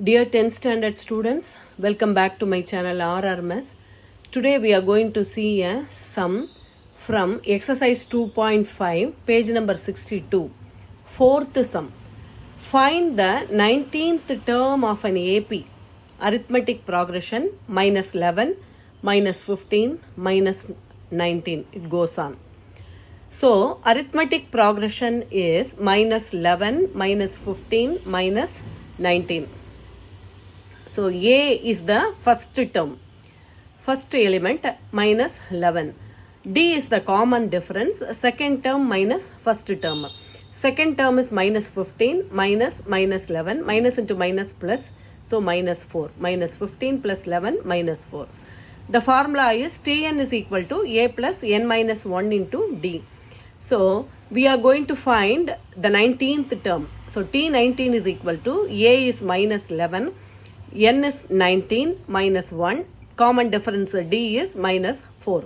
Dear 10th standard students, welcome back to my channel RRMS. Today we are going to see a sum from exercise 2.5, page number 62. Fourth sum. Find the 19th term of an AP, arithmetic progression, minus 11, minus 15, minus 19. It goes on. So, arithmetic progression is minus 11, minus 15, minus 19. So, A is the first term, first element minus 11. D is the common difference, second term minus first term. Second term is minus 15, minus 11, minus into minus plus, so minus 4. Minus 15 plus 11, minus 4. The formula is Tn is equal to A plus n minus 1 into D. So, we are going to find the 19th term. So, T19 is equal to A is minus 11, n is 19 minus 1, common difference D is minus 4.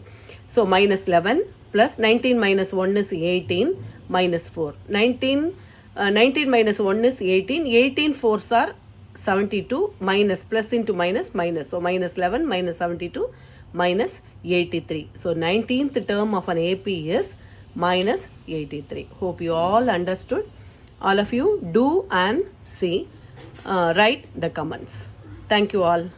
So, minus 11 plus 19 minus 1 is 18 minus 4. 19 minus 1 is 18. 18 4s are 72 minus plus into minus minus. So, minus 11 minus 72 minus 83. So, 19th term of an AP is minus 83. Hope you all understood. All of you do and see. Write the comments. Thank you all.